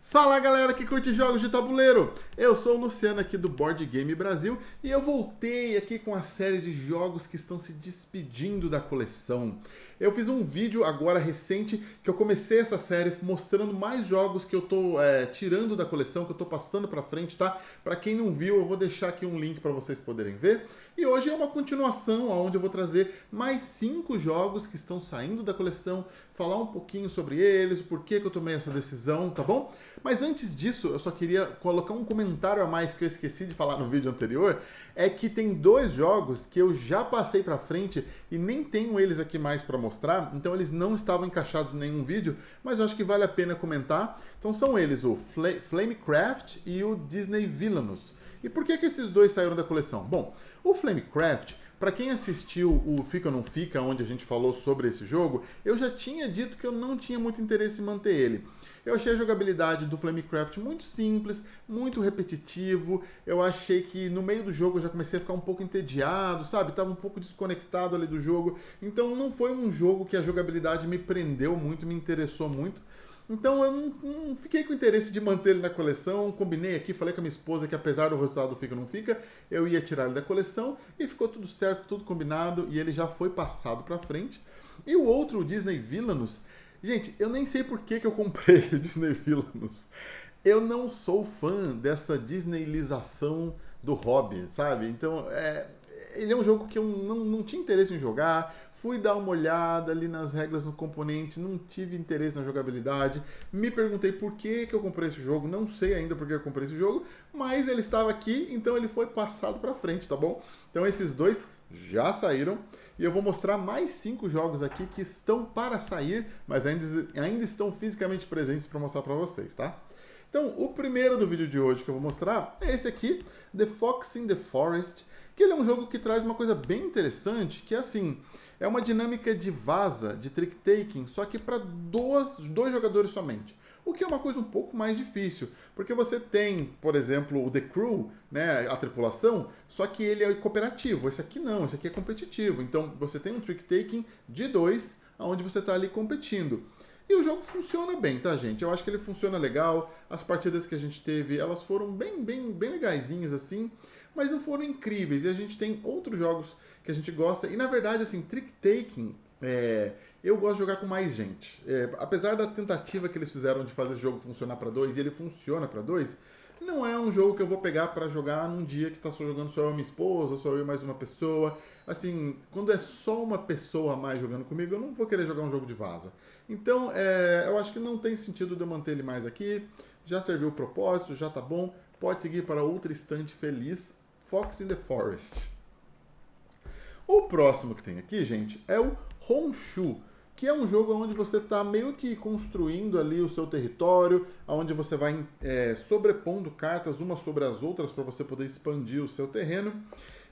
Fala galera que curte jogos de tabuleiro! Eu sou o Luciano aqui do Board Game Brasil e eu voltei aqui com a série de jogos que estão se despedindo da coleção. Eu fiz um vídeo agora recente que eu comecei essa série mostrando mais jogos que eu tô tirando da coleção, que eu tô passando pra frente, tá? Pra quem não viu, eu vou deixar aqui um link pra vocês poderem ver. E hoje é uma continuação onde eu vou trazer mais 5 jogos que estão saindo da coleção, falar um pouquinho sobre eles, o porquê que eu tomei essa decisão, tá bom? Mas antes disso, eu só queria colocar um comentário a mais que eu esqueci de falar no vídeo anterior, é que tem 2 jogos que eu já passei pra frente e nem tenho eles aqui mais pra mostrar, então eles não estavam encaixados em nenhum vídeo, mas eu acho que vale a pena comentar. Então são eles, o Flamecraft e o Disney Villainous. E por que esses dois saíram da coleção? Bom, o Flamecraft, para quem assistiu o Fica ou Não Fica, onde a gente falou sobre esse jogo, eu já tinha dito que eu não tinha muito interesse em manter ele. Eu achei a jogabilidade do Flamecraft muito simples, muito repetitivo. Eu achei que no meio do jogo eu já comecei a ficar um pouco entediado, sabe? Tava um pouco desconectado ali do jogo. Então não foi um jogo que a jogabilidade me prendeu muito, me interessou muito. Então eu não fiquei com interesse de manter ele na coleção, combinei aqui, falei com a minha esposa que apesar do resultado do Fica ou Não Fica, eu ia tirar ele da coleção e ficou tudo certo, tudo combinado e ele já foi passado pra frente. E o outro, o Disney Villainous, gente, eu nem sei por que eu comprei o Disney Villainous. Eu não sou fã dessa Disneylização do hobby, sabe? Então, ele é um jogo que eu não tinha interesse em jogar. Fui dar uma olhada ali nas regras no componente, não tive interesse na jogabilidade. Me perguntei por que eu comprei esse jogo, não sei ainda por que eu comprei esse jogo, mas ele estava aqui, então ele foi passado para frente, tá bom? Então esses dois já saíram e eu vou mostrar mais 5 jogos aqui que estão para sair, mas ainda estão fisicamente presentes para mostrar para vocês, tá? Então, o primeiro do vídeo de hoje que eu vou mostrar é esse aqui, The Fox in the Forest, que ele é um jogo que traz uma coisa bem interessante, que é assim, é uma dinâmica de vaza, de trick-taking, só que para dois jogadores somente. O que é uma coisa um pouco mais difícil, porque você tem, por exemplo, o The Crew, né, a tripulação, só que ele é cooperativo. Esse aqui não, esse aqui é competitivo. Então você tem um trick-taking de 2, onde você está ali competindo. E o jogo funciona bem, tá, gente? Eu acho que ele funciona legal. As partidas que a gente teve, elas foram bem legaisinhas, assim, mas não foram incríveis. E a gente tem outros jogos que a gente gosta. E, na verdade, assim, trick-taking, eu gosto de jogar com mais gente. Apesar da tentativa que eles fizeram de fazer esse jogo funcionar para 2, e ele funciona para 2, não é um jogo que eu vou pegar para jogar num dia que tá só jogando só eu e minha esposa, só eu e mais uma pessoa. Assim, quando é só uma pessoa a mais jogando comigo, eu não vou querer jogar um jogo de vaza. Então, eu acho que não tem sentido de eu manter ele mais aqui. Já serviu o propósito, já tá bom. Pode seguir para outra estante feliz, Fox in the Forest. O próximo que tem aqui, gente, é o Honshu, que é um jogo onde você está meio que construindo ali o seu território, onde você vai sobrepondo cartas umas sobre as outras para você poder expandir o seu terreno.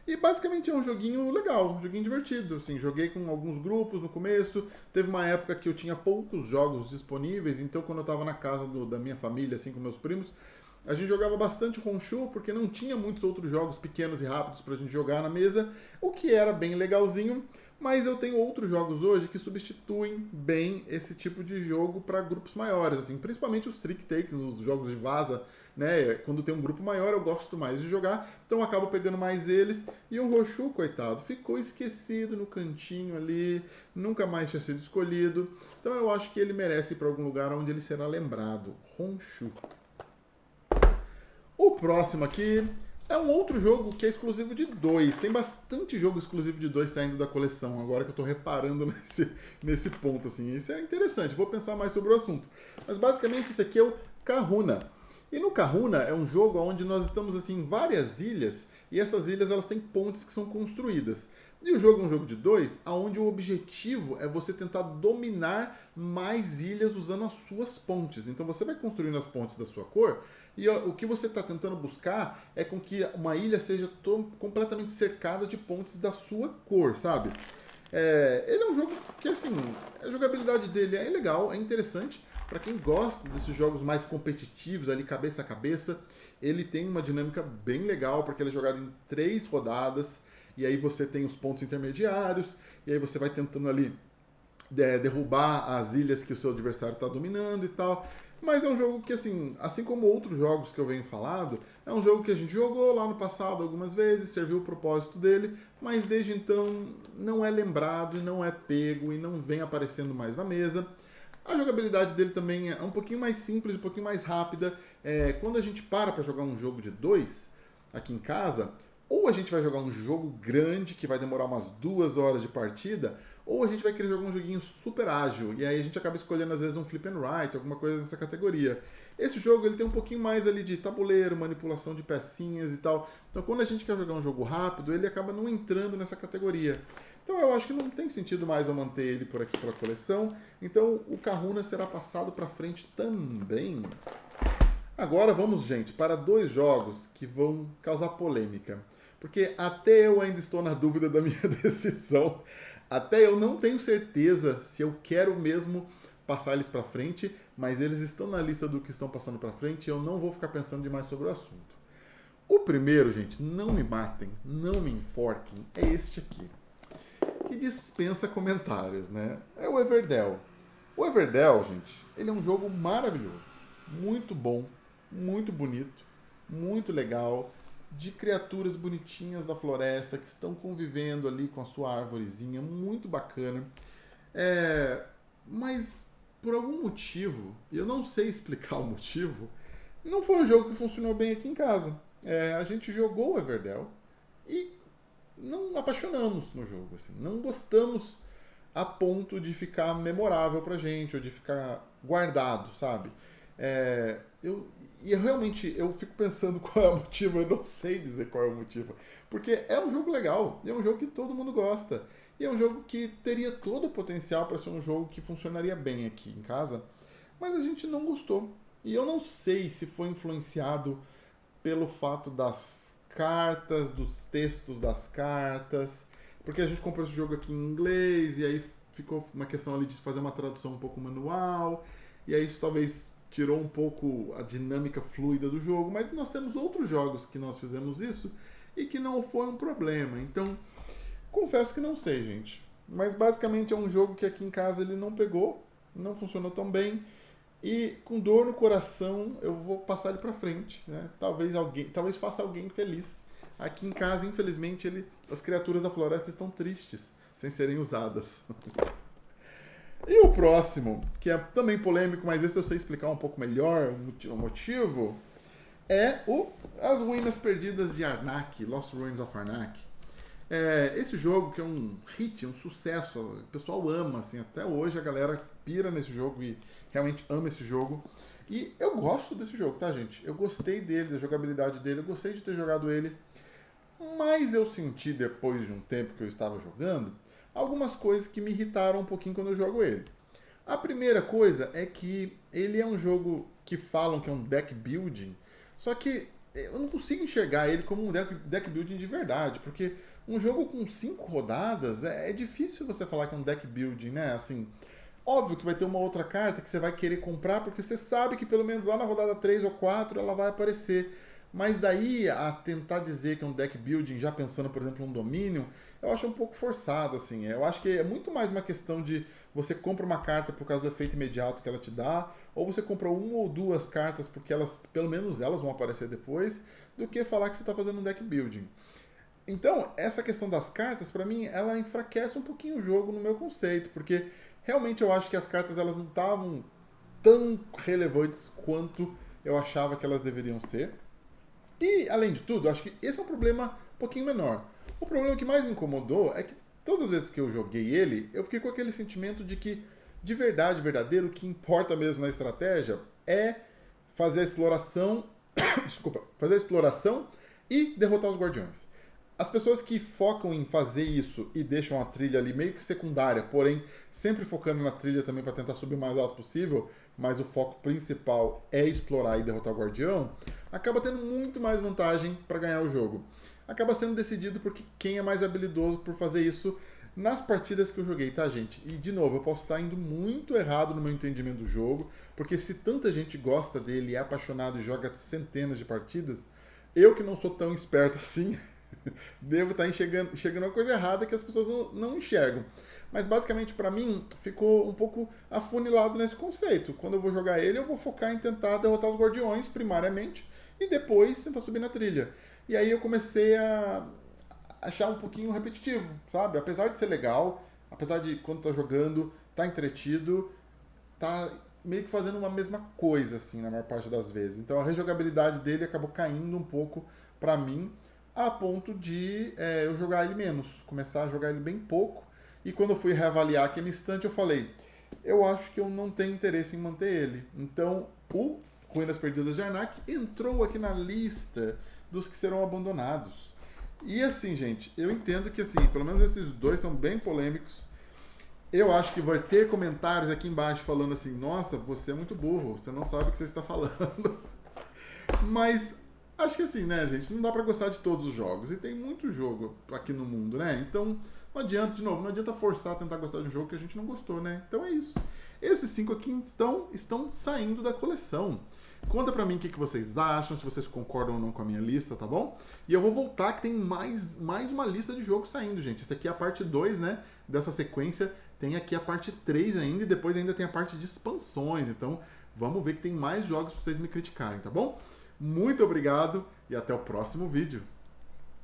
E basicamente é um joguinho legal, um joguinho divertido. Assim, joguei com alguns grupos no começo. Teve uma época que eu tinha poucos jogos disponíveis, então quando eu estava na casa da minha família, assim, com meus primos, a gente jogava bastante Honshu, porque não tinha muitos outros jogos pequenos e rápidos pra gente jogar na mesa, o que era bem legalzinho. Mas eu tenho outros jogos hoje que substituem bem esse tipo de jogo para grupos maiores, assim, principalmente os trick takes, os jogos de vaza, né? Quando tem um grupo maior eu gosto mais de jogar, então eu acabo pegando mais eles. E o Honshu, coitado, ficou esquecido no cantinho ali, nunca mais tinha sido escolhido. Então eu acho que ele merece ir para algum lugar onde ele será lembrado. Honshu. O próximo aqui é um outro jogo que é exclusivo de 2. Tem bastante jogo exclusivo de 2 saindo da coleção, agora que eu tô reparando nesse ponto, assim. Isso é interessante, vou pensar mais sobre o assunto. Mas basicamente esse aqui é o Kahuna. E no Kahuna é um jogo onde nós estamos assim, em várias ilhas, e essas ilhas elas têm pontes que são construídas. E o jogo é um jogo de 2, onde o objetivo é você tentar dominar mais ilhas usando as suas pontes. Então você vai construindo as pontes da sua cor, e o que você está tentando buscar é com que uma ilha seja completamente cercada de pontes da sua cor, sabe? Ele é um jogo que, assim, a jogabilidade dele é legal, é interessante. Para quem gosta desses jogos mais competitivos, ali cabeça a cabeça, ele tem uma dinâmica bem legal, porque ele é jogado em 3 rodadas, e aí você tem os pontos intermediários, e aí você vai tentando ali derrubar as ilhas que o seu adversário está dominando e tal. Mas é um jogo que, assim como outros jogos que eu venho falado, é um jogo que a gente jogou lá no passado algumas vezes, serviu o propósito dele, mas desde então não é lembrado e não é pego e não vem aparecendo mais na mesa. A jogabilidade dele também é um pouquinho mais simples, um pouquinho mais rápida. Quando a gente para jogar um jogo de dois aqui em casa, ou a gente vai jogar um jogo grande que vai demorar umas 2 horas de partida, ou a gente vai querer jogar um joguinho super ágil, e aí a gente acaba escolhendo às vezes um flip and write, alguma coisa nessa categoria. Esse jogo ele tem um pouquinho mais ali de tabuleiro, manipulação de pecinhas e tal. Então quando a gente quer jogar um jogo rápido, ele acaba não entrando nessa categoria. Então eu acho que não tem sentido mais eu manter ele por aqui pela coleção. Então o Kahuna será passado para frente também. Agora vamos, gente, para 2 jogos que vão causar polêmica. Porque até eu ainda estou na dúvida da minha decisão. Até eu não tenho certeza se eu quero mesmo passar eles para frente, mas eles estão na lista do que estão passando para frente e eu não vou ficar pensando demais sobre o assunto. O primeiro, gente, não me matem, não me enforquem, é este aqui, que dispensa comentários, né? É o Everdell. O Everdell, gente, ele é um jogo maravilhoso, muito bom, muito bonito, muito legal, de criaturas bonitinhas da floresta que estão convivendo ali com a sua árvorezinha, muito bacana. Mas por algum motivo, e eu não sei explicar o motivo, não foi um jogo que funcionou bem aqui em casa. A gente jogou o Everdell e não apaixonamos no jogo, assim, não gostamos a ponto de ficar memorável pra gente, ou de ficar guardado, sabe? E realmente eu fico pensando qual é o motivo, eu não sei dizer qual é o motivo. Porque é um jogo legal, é um jogo que todo mundo gosta. E é um jogo que teria todo o potencial para ser um jogo que funcionaria bem aqui em casa, mas a gente não gostou. E eu não sei se foi influenciado pelo fato das cartas, dos textos das cartas, porque a gente comprou esse jogo aqui em inglês e aí ficou uma questão ali de fazer uma tradução um pouco manual, e aí isso talvez tirou um pouco a dinâmica fluida do jogo, mas nós temos outros jogos que nós fizemos isso e que não foi um problema. Então, confesso que não sei, gente. Mas basicamente é um jogo que aqui em casa ele não pegou, não funcionou tão bem. E com dor no coração eu vou passar ele pra frente, né? Talvez faça alguém feliz. Aqui em casa, infelizmente, as criaturas da floresta estão tristes, sem serem usadas. E o próximo, que é também polêmico, mas esse eu sei explicar um pouco melhor o motivo, é As Ruínas Perdidas de Arnak, Lost Ruins of Arnak. Esse jogo que é um hit, um sucesso, o pessoal ama, assim, até hoje a galera pira nesse jogo e realmente ama esse jogo. E eu gosto desse jogo, tá, gente? Eu gostei dele, da jogabilidade dele, eu gostei de ter jogado ele, mas eu senti depois de um tempo que eu estava jogando, algumas coisas que me irritaram um pouquinho quando eu jogo ele. A primeira coisa é que ele é um jogo que falam que é um deck building, só que eu não consigo enxergar ele como um deck building de verdade, porque um jogo com 5 rodadas é difícil você falar que é um deck building, né? Assim, óbvio que vai ter uma outra carta que você vai querer comprar, porque você sabe que pelo menos lá na rodada 3 ou 4 ela vai aparecer. Mas daí a tentar dizer que é um deck building, já pensando, por exemplo, um domínio, eu acho um pouco forçado, assim. Eu acho que é muito mais uma questão de você compra uma carta por causa do efeito imediato que ela te dá, ou você compra 1 ou 2 cartas porque elas, pelo menos elas vão aparecer depois, do que falar que você está fazendo um deck building. Então, essa questão das cartas, pra mim, ela enfraquece um pouquinho o jogo no meu conceito, porque realmente eu acho que as cartas elas não estavam tão relevantes quanto eu achava que elas deveriam ser. E, além de tudo, acho que esse é um problema um pouquinho menor. O problema que mais me incomodou é que todas as vezes que eu joguei ele, eu fiquei com aquele sentimento de que, de verdade, verdadeiro, o que importa mesmo na estratégia é fazer a exploração, desculpa, fazer a exploração e derrotar os guardiões. As pessoas que focam em fazer isso e deixam a trilha ali meio que secundária, porém sempre focando na trilha também para tentar subir o mais alto possível, mas o foco principal é explorar e derrotar o guardião, acaba tendo muito mais vantagem para ganhar o jogo. Acaba sendo decidido porque quem é mais habilidoso por fazer isso nas partidas que eu joguei, tá, gente? E, de novo, eu posso estar indo muito errado no meu entendimento do jogo, porque se tanta gente gosta dele, é apaixonado e joga centenas de partidas, eu que não sou tão esperto assim, devo estar enxergando uma coisa errada que as pessoas não enxergam. Mas basicamente para mim ficou um pouco afunilado nesse conceito. Quando eu vou jogar ele, eu vou focar em tentar derrotar os guardiões primariamente e depois tentar subir na trilha. E aí eu comecei a achar um pouquinho repetitivo, sabe? Apesar de ser legal, apesar de quando tá jogando, tá entretido, tá meio que fazendo uma mesma coisa, assim, na maior parte das vezes. Então a rejogabilidade dele acabou caindo um pouco pra mim, a ponto de eu jogar ele menos, começar a jogar ele bem pouco. E quando eu fui reavaliar aquele instante, eu falei, eu acho que eu não tenho interesse em manter ele. Então o Ruínas Perdidas de Arnak entrou aqui na lista dos que serão abandonados. E assim, gente, eu entendo que assim, pelo menos esses dois são bem polêmicos. Eu acho que vai ter comentários aqui embaixo falando assim, nossa, você é muito burro, você não sabe o que você está falando. Mas acho que assim, né, gente, não dá pra gostar de todos os jogos. E tem muito jogo aqui no mundo, né? Então, não adianta, de novo, não adianta forçar a tentar gostar de um jogo que a gente não gostou, né? Então é isso. Esses 5 aqui estão saindo da coleção. Conta pra mim o que vocês acham, se vocês concordam ou não com a minha lista, tá bom? E eu vou voltar que tem mais uma lista de jogos saindo, gente. Essa aqui é a parte 2, né, dessa sequência. Tem aqui a parte 3 ainda e depois ainda tem a parte de expansões. Então, vamos ver que tem mais jogos pra vocês me criticarem, tá bom? Muito obrigado e até o próximo vídeo.